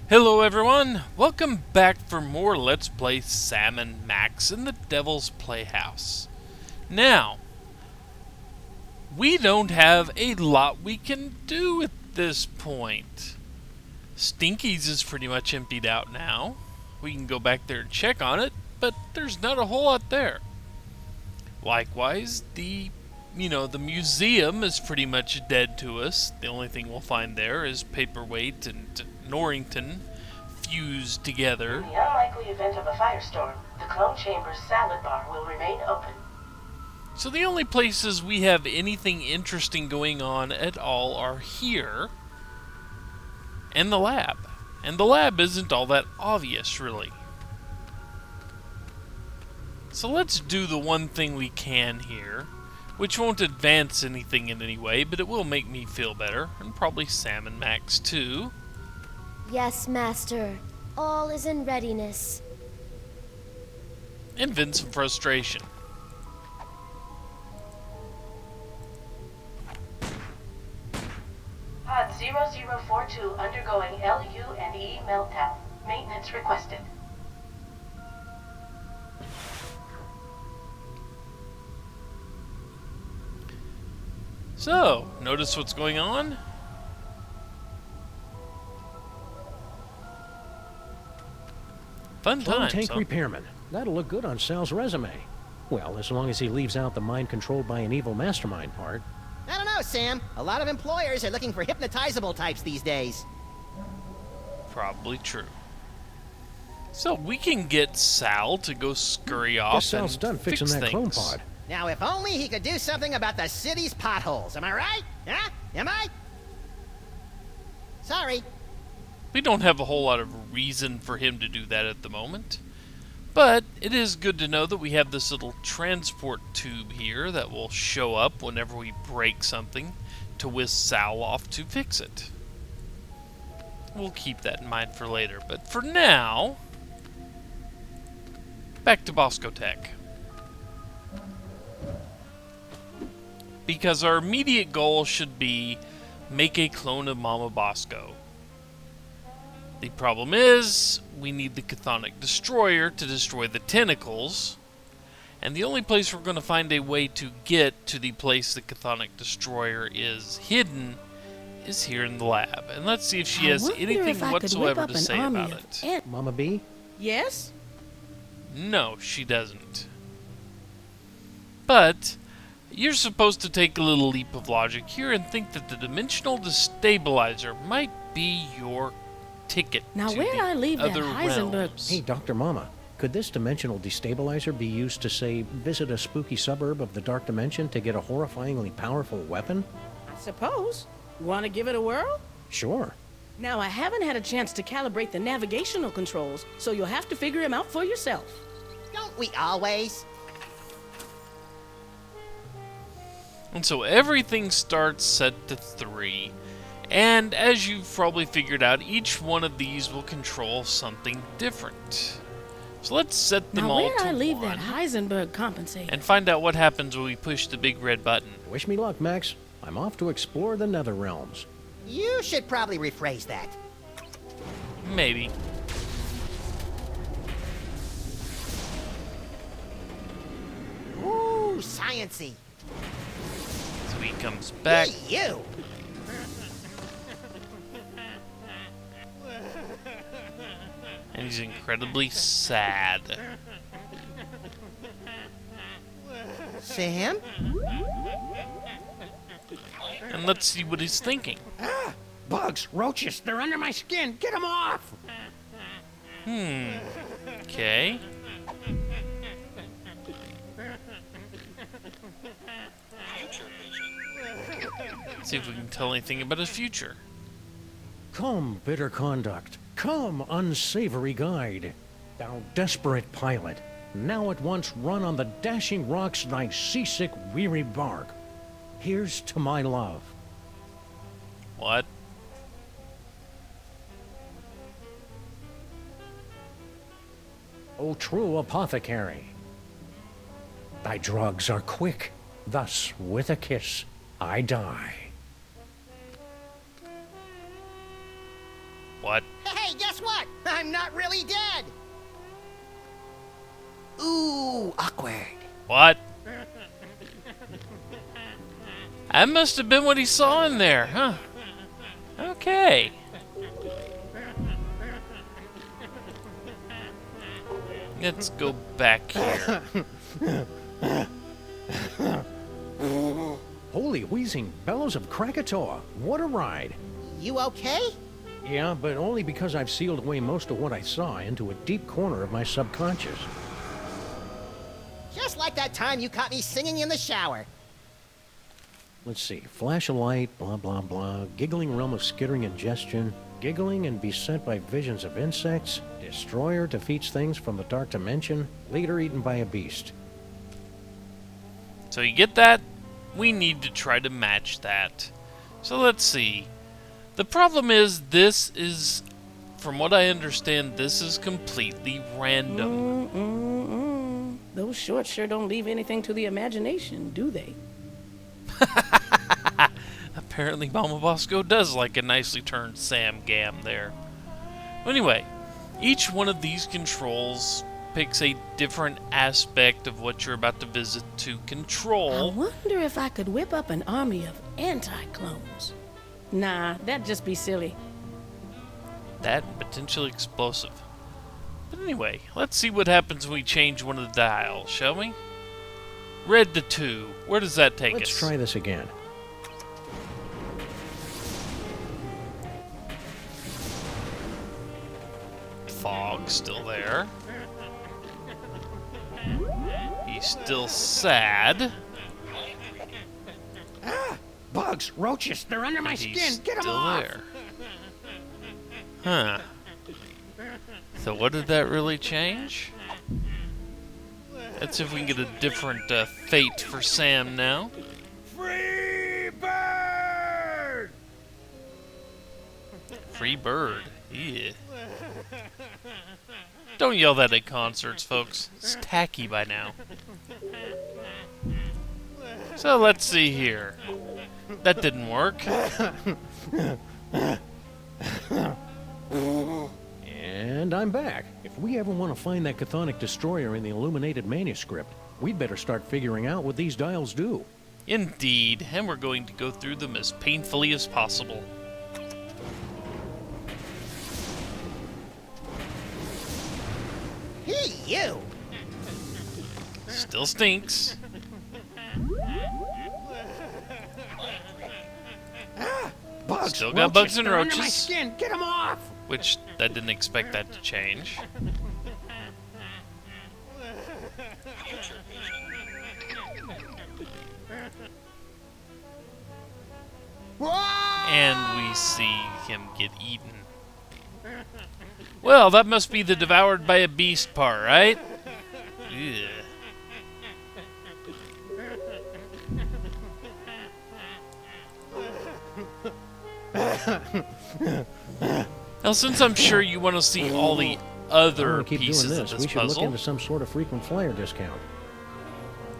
Hello everyone, welcome back for more Let's Play Sam and Max in the Devil's Playhouse. Now, we don't have a lot we can do at this point. Stinky's is pretty much emptied out now. We can go back there and check on it, but there's not a whole lot there. Likewise, the museum is pretty much dead to us. The only thing we'll find there is Paperweight and Norrington fused together. In the unlikely event of a firestorm, the clone chamber's salad bar will remain open. So the only places we have anything interesting going on at all are here and the lab. And the lab isn't all that obvious, really. So let's do the one thing we can here, which won't advance anything in any way, but it will make me feel better, and probably Sam and Max too. Yes, Master. All is in readiness. And vent some frustration. Pod 0042 undergoing LU&E meltdown. Maintenance requested. So, notice what's going on? Fun Clone times, tank huh? repairman. That'll look good on Sal's resume. Well, as long as he leaves out the mind controlled by an evil mastermind part. I don't know, Sam. A lot of employers are looking for hypnotizable types these days. Probably true. So we can get Sal to go scurry off Guess Sal's and done fixing fix that clone things. pod. Now, if only he could do something about the city's potholes. Am I right? Huh? Am I? Sorry. We don't have a whole lot of reason for him to do that at the moment. But it is good to know that we have this little transport tube here that will show up whenever we break something to whisk Sal off to fix it. We'll keep that in mind for later. But for now, back to Bosco Tech. Because our immediate goal should be make a clone of Mama Bosco. The problem is, we need the Cthonic Destroyer to destroy the tentacles, and the only place we're going to find a way to get to the place the Cthonic Destroyer is hidden is here in the lab. And let's see if she has anything whatsoever to say about it. Mama B? Yes? No, she doesn't. But you're supposed to take a little leap of logic here and think that the Dimensional Destabilizer might be your ticket Now to where'd the I leave that other Heisenberg? realms. Hey, Dr. Mama. Could this dimensional destabilizer be used to, say, visit a spooky suburb of the Dark Dimension to get a horrifyingly powerful weapon? I suppose. Want to give it a whirl? Sure. Now, I haven't had a chance to calibrate the navigational controls, so you'll have to figure him out for yourself. Don't we always? And so everything starts set to 3. And as you've probably figured out, each one of these will control something different. So let's set them Now, all where'd to I leave 1 that Heisenberg compensator? and find out what happens when we push the big red button. Wish me luck, Max. I'm off to explore the nether realms. You should probably rephrase that. Maybe. Ooh, science-y. So he comes back. Hey, you! And he's incredibly sad. Sam? And let's see what he's thinking. Bugs, roaches, they're under my skin. Get them off! Okay. See if we can tell anything about his future. Come, bitter conduct. Come, unsavory guide. Thou desperate pilot, now at once run on the dashing rocks thy seasick, weary bark. Here's to my love. What? O true apothecary. Thy drugs are quick, thus with a kiss I die. What? Hey, guess what? I'm not really dead. Ooh, awkward. What? That must have been what he saw in there, huh? Okay. Let's go back here. Holy wheezing bellows of Krakatoa. What a ride. You okay? Yeah, but only because I've sealed away most of what I saw into a deep corner of my subconscious. Just like that time you caught me singing in the shower. Let's see. Flash of light, blah, blah, blah. Giggling realm of skittering ingestion. Giggling and beset by visions of insects. Destroyer defeats things from the dark dimension. Leader eaten by a beast. So you get that? We need to try to match that. So let's see. The problem is, this is, from what I understand, this is completely random. Those shorts sure don't leave anything to the imagination, do they? Apparently Mama Bosco does like a nicely turned Sam Gam there. Anyway, each one of these controls picks a different aspect of what you're about to visit to control. I wonder if I could whip up an army of anti-clones. Nah, that'd just be silly. That and potentially explosive. But anyway, let's see what happens when we change one of the dials, shall we? Red to 2. Where does that take us? Let's try this again. Fog still there. He's still sad. Bugs, roaches, they're under my He's skin. Get them still off. there. Huh. So what did that really change? Let's see if we can get a different fate for Sam now. Free bird! Free bird. Yeah. Don't yell that at concerts, folks. It's tacky by now. So let's see here. That didn't work. And I'm back. If we ever want to find that Cthonic Destroyer in the illuminated manuscript, we'd better start figuring out what these dials do. Indeed, and we're going to go through them as painfully as possible. Hey, you! Still stinks. Bugs, Still got bugs and they're under my roaches. skin. Get them off! Which, I didn't expect that to change. And we see him get eaten. Well, that must be the devoured by a beast part, right? Ugh. Now, since I'm sure you want to see all the other keep pieces doing of this. this We should look puzzle, into some sort of frequent flyer discount.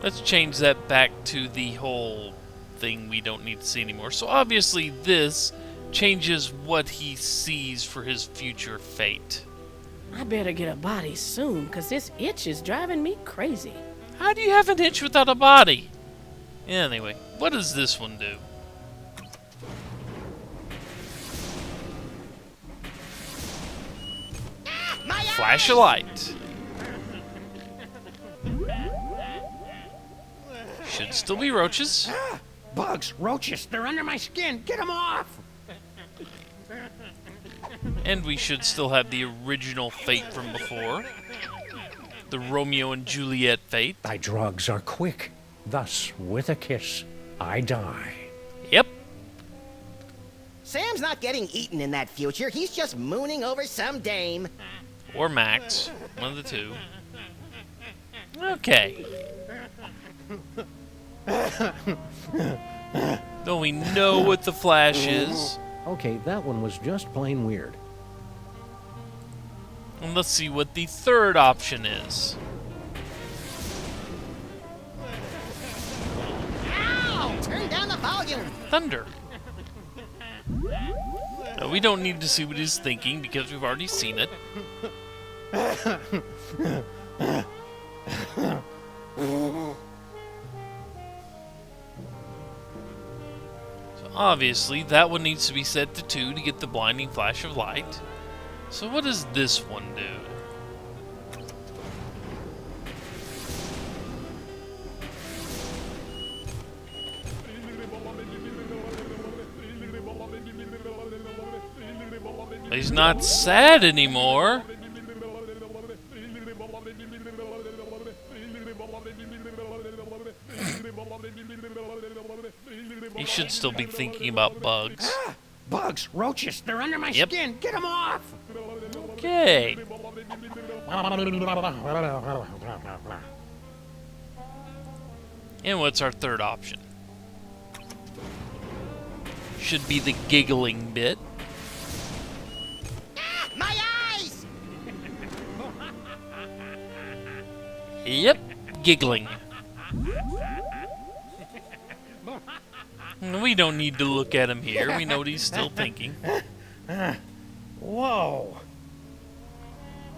let's change that back to the whole thing we don't need to see anymore. So obviously this changes what he sees for his future fate. I better get a body soon, because this itch is driving me crazy. How do you have an itch without a body? Anyway, what does this one do? Flash a light. Should still be roaches. Bugs, roaches, they're under my skin. Get them off! And we should still have the original fate from before. The Romeo and Juliet fate. Thy drugs are quick. Thus, with a kiss, I die. Yep. Sam's not getting eaten in that future. He's just mooning over some dame. Or Max. One of the two. Okay. Though we know what the Flash is. Okay, that one was just plain weird. And let's see what the third option is. Ow! Turn down the volume. Thunder. No, we don't need to see what he's thinking because we've already seen it. So obviously that one needs to be set to 2 to get the blinding flash of light. So what does this one do? He's not sad anymore. He should still be thinking about bugs. Bugs, roaches, they're under my Yep. skin. Get them off! Okay. And what's our third option? Should be the giggling bit. My eyes! Yep, giggling. We don't need to look at him here. We know what he's still thinking. Whoa!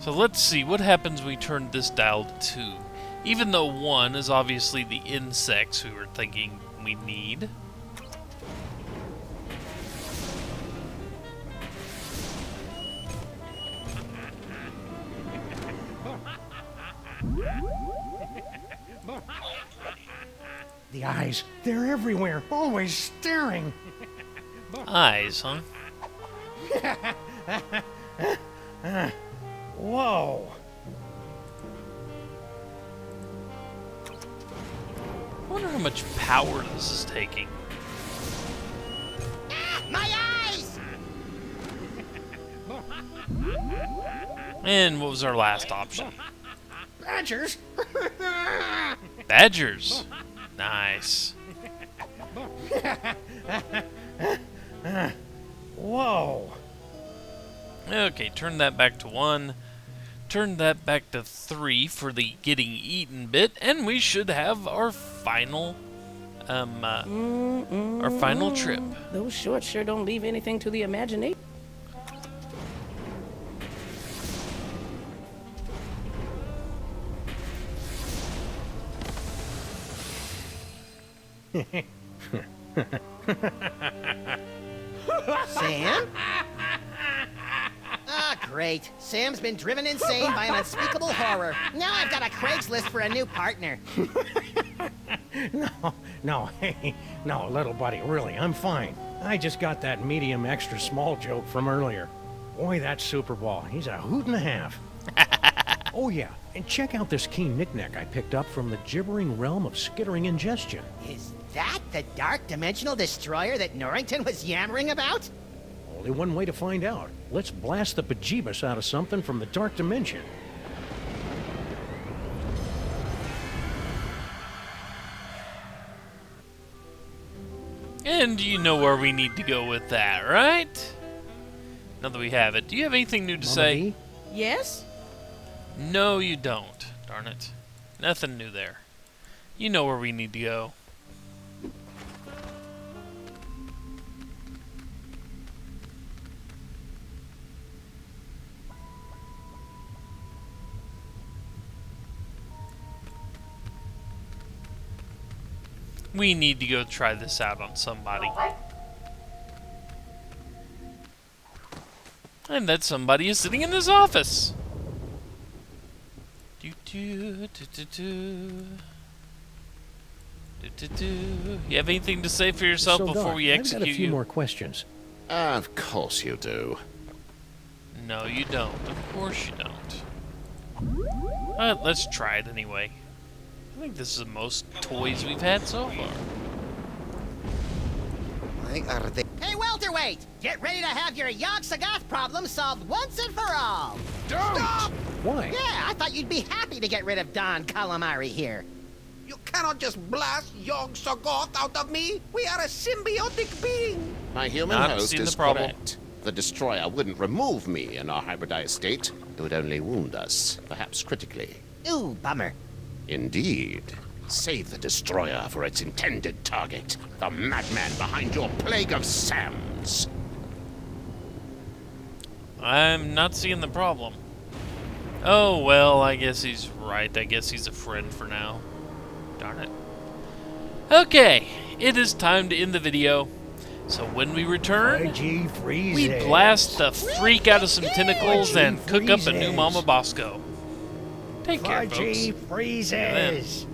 So let's see what happens when we turn this dial to 2. Even though 1 is obviously the insects we were thinking we need. The eyes, they're everywhere, always staring. Eyes, huh? Whoa! I wonder how much power this is taking. My eyes! And what was our last option? Badgers? Badgers. Nice. Whoa! Okay, turn that back to 1. Turn that back to 3 for the getting eaten bit, and we should have our final, our final trip. Those shorts sure don't leave anything to the imagination. Sam? Ah, great. Sam's been driven insane by an unspeakable horror. Now I've got a Craigslist for a new partner. No, little buddy, really, I'm fine. I just got that medium extra small joke from earlier. Boy, that Super Ball, he's a hoot and a half. Oh yeah, and check out this key knick-knack I picked up from the gibbering realm of skittering ingestion. Is that the dark Dimensional Destroyer that Norrington was yammering about? Only one way to find out. Let's blast the bejeebus out of something from the dark dimension. And you know where we need to go with that, right? Now that we have it, do you have anything new to Mama say? D? Yes? No, you don't. Darn it. Nothing new there. You know where we need to go. We need to go try this out on somebody. What? And that somebody is sitting in his office. Do do do do do. Do, do, do. You have anything to say for yourself So, before Doc, we I've execute got a few you? more questions. Of course you do. No, you don't. Of course you don't. Let's try it anyway. I think this is the most toys we've had so far. Why are they? Hey, welterweight! Get ready to have your Yogg-Sothoth problem solved once and for all! Don't! Stop! Why? Yeah, I thought you'd be happy to get rid of Don Calamari here. You cannot just blast Yogg-Sothoth out of me. We are a symbiotic being. My human Not host seen the is problem. correct. The destroyer wouldn't remove me in our hybridized state. It would only wound us, perhaps critically. Ooh, bummer. Indeed. Save the destroyer for its intended target, the madman behind your plague of Sams. I'm not seeing the problem. Oh, well, I guess he's right. I guess he's a friend for now. Darn it. Okay, it is time to end the video. So when we return, we blast the freak out of some tentacles and cook up a new Mama Bosco. Take care, folks. Freezes.